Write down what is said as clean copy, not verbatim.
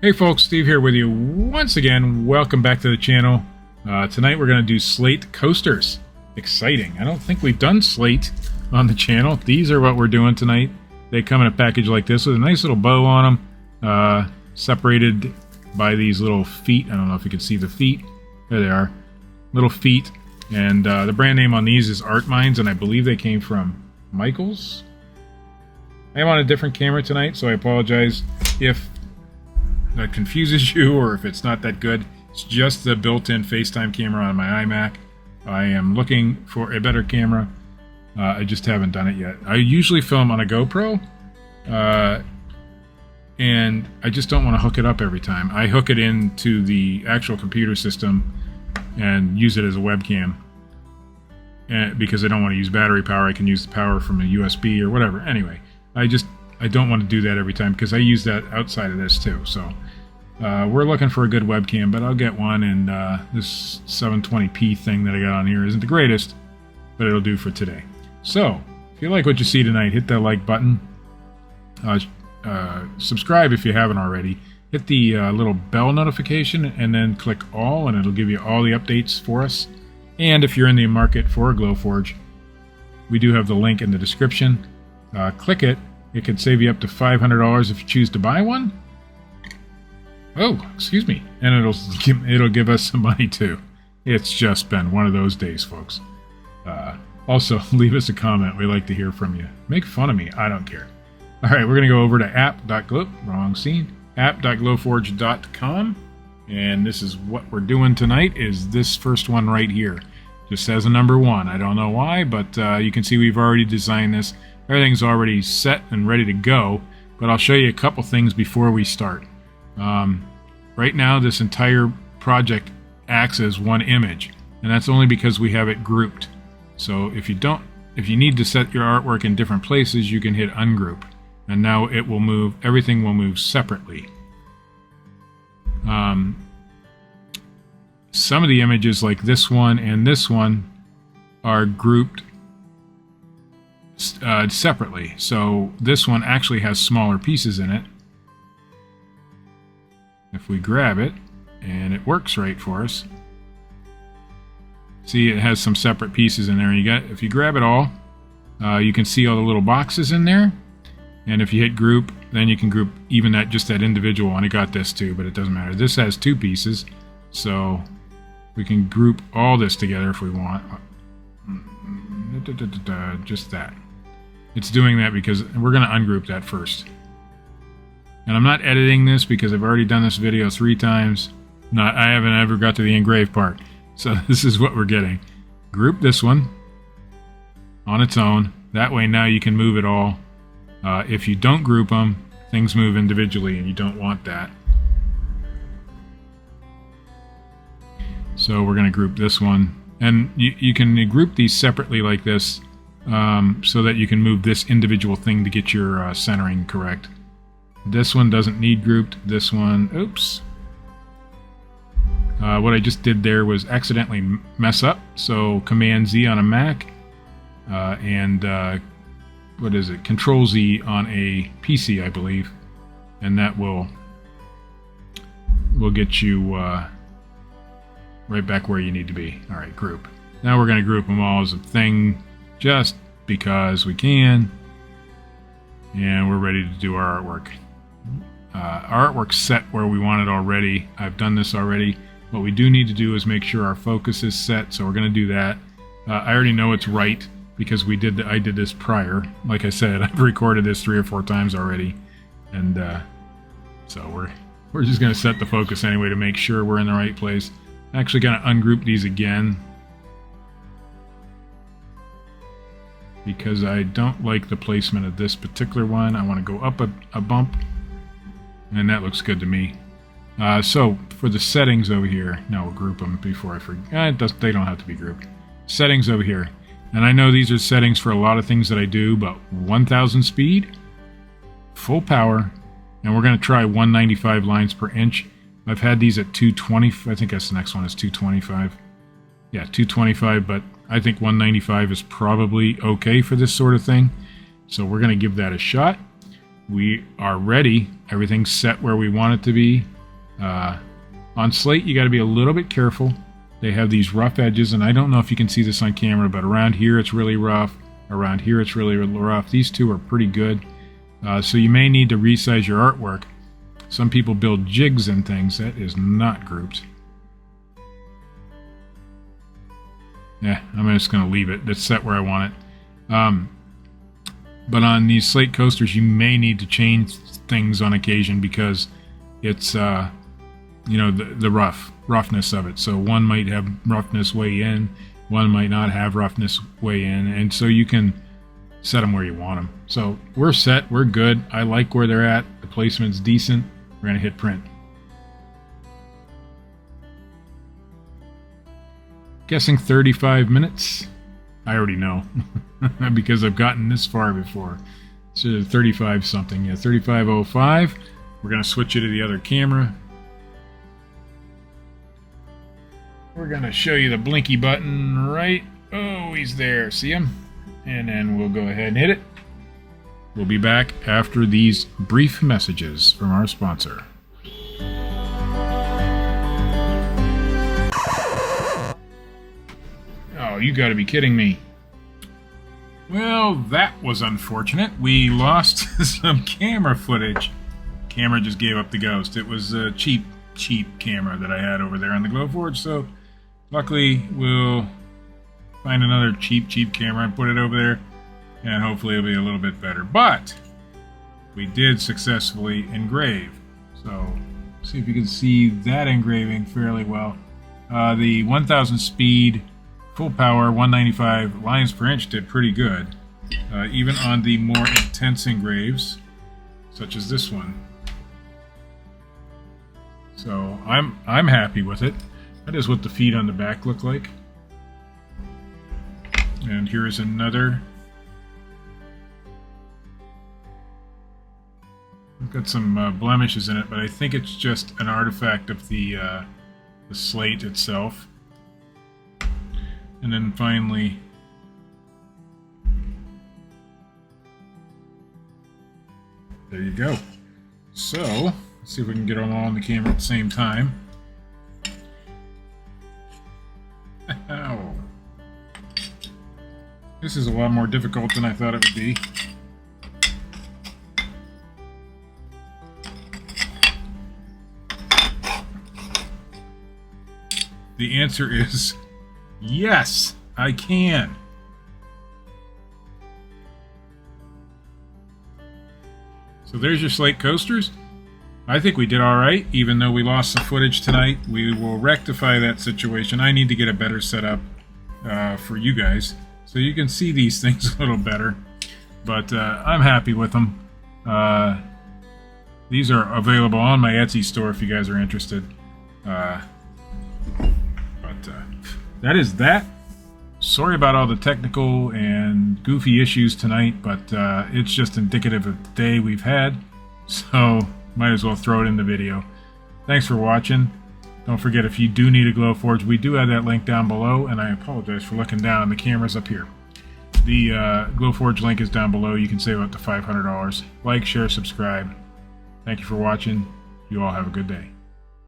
Hey folks, Steve here with you once again. Welcome back to the channel. Tonight we're going to do Slate coasters. Exciting. I don't think we've done Slate on the channel. These are what we're doing tonight. They come in a package like this with a nice little bow on them, separated by these little feet. I don't know if you can see the feet. There they are. Little feet. And the brand name on these is Art Minds, and I believe they came from Michaels. I am on a different camera tonight, so I apologize if that confuses you or if it's not that good. It's just the built-in FaceTime camera on my iMac. I am looking for a better camera. I just haven't done it yet. I usually film on a GoPro, and I just don't want to hook it up every time. I hook it into the actual computer system and use it as a webcam. And because I don't want to use battery power, I can use the power from a USB or whatever. Anyway, I don't want to do that every time because I use that outside of this too. So we're looking for a good webcam, but I'll get one. And this 720p thing that I got on here isn't the greatest, but it'll do for today. So if you like what you see tonight, hit that like button. Subscribe if you haven't already. Hit the little bell notification and then click all, and it'll give you all the updates for us. And if you're in the market for a Glowforge, we do have the link in the description. Click it. It could save you up to $500 if you choose to buy one. Oh, excuse me. And it'll give us some money too. It's just been one of those days, folks. Also, leave us a comment. We like to hear from you. Make fun of me. I don't care. All right, we're going to go over to app.glowforge.com. And this is what we're doing tonight, is this first one right here. Just says a number 1. I don't know why, but you can see we've already designed this. Everything's already set and ready to go, but I'll show you a couple things before we start. Right now, this entire project acts as one image, and that's only because we have it grouped. So if you need to set your artwork in different places, you can hit ungroup, and now it will move. Everything will move separately. Some of the images, like this one and this one, are grouped separately. So this one actually has smaller pieces in it. If we grab it, and it works right for us. See, it has some separate pieces in there. If you grab it all, you can see all the little boxes in there. And if you hit group, then you can group even just that individual one. I got this too, but it doesn't matter. This has 2 pieces, so we can group all this together if we want. Just that. It's doing that because we're going to ungroup that first. And I'm not editing this because I've already done this video 3 times. I haven't ever got to the engrave part. So this is what we're getting. Group this one on its own. That way now you can move it all. If you don't group them, things move individually, and you don't want that. So we're going to group this one. And you can group these separately like this, so that you can move this individual thing to get your centering correct. This one doesn't need grouped. This one, oops. What I just did there was accidentally mess up. So Command Z on a Mac, and what is it? Control Z on a PC, I believe, and that will get you right back where you need to be. All right, group. Now we're going to group them all as a thing, just because we can, and we're ready to do our artwork. Our artwork's set where we want it already. I've done this already. What we do need to do is make sure our focus is set, so we're going to do that. I already know it's right because I did this prior. Like I said, I've recorded this 3 or 4 times already, and so we're just going to set the focus anyway to make sure we're in the right place. I'm actually going to ungroup these again because I don't like the placement of this particular one. I want to go up a bump, and that looks good to me. So for the settings over here, now we'll group them before I forget. They don't have to be grouped. Settings over here, and I know these are settings for a lot of things that I do, but 1000 speed, full power, and we're going to try 195 lines per inch. I've had these at 220. I think that's the next one is 225. Yeah, 225, but I think 195 is probably okay for this sort of thing. So we're going to give that a shot. We are ready. Everything's set where we want it to be. On Slate, you got to be a little bit careful. They have these rough edges, and I don't know if you can see this on camera, but around here it's really rough. Around here it's really rough. These two are pretty good. So you may need to resize your artwork. Some people build jigs and things. That is not grouped. Yeah, I'm just going to leave it. It's set where I want it. But on these Slate coasters, you may need to change things on occasion because it's, you know, the roughness of it. So one might have roughness way in, one might not have roughness way in, and so you can set them where you want them. So we're set, we're good. I like where they're at. The placement's decent. We're going to hit print. Guessing 35 minutes. I already know because I've gotten this far before. So 35 something. Yeah, 35:05. We're going to switch it to the other camera. We're going to show you the blinky button right. Oh, he's there. See him? And then we'll go ahead and hit it. We'll be back after these brief messages from our sponsor. Oh, you got to be kidding me. Well, that was unfortunate. We lost some camera footage. Camera just gave up the ghost. It was a cheap camera that I had over there on the Glowforge, so luckily we'll find another cheap camera and put it over there, and hopefully it'll be a little bit better. But we did successfully engrave, so see if you can see that engraving fairly well. The 1000 speed, full power, 195 lines per inch did pretty good, even on the more intense engraves, such as this one. So I'm happy with it. That is what the feet on the back look like. And here's another. I've got some blemishes in it, but I think it's just an artifact of the slate itself. And then finally, there you go. So, let's see if we can get them all on the camera at the same time. Ow. This is a lot more difficult than I thought it would be. The answer is yes, I can. So there's your Slate coasters. I think we did all right, even though we lost some footage tonight. We will rectify that situation. I need to get a better setup for you guys, so you can see these things a little better. But I'm happy with them. These are available on my Etsy store if you guys are interested. That is that. Sorry about all the technical and goofy issues tonight, but it's just indicative of the day we've had, so might as well throw it in the video. Thanks for watching. Don't forget, if you do need a Glowforge, we do have that link down below, and I apologize for looking down. The camera's up here. The Glowforge link is down below. You can save up to $500. Like, share, subscribe. Thank you for watching. You all have a good day.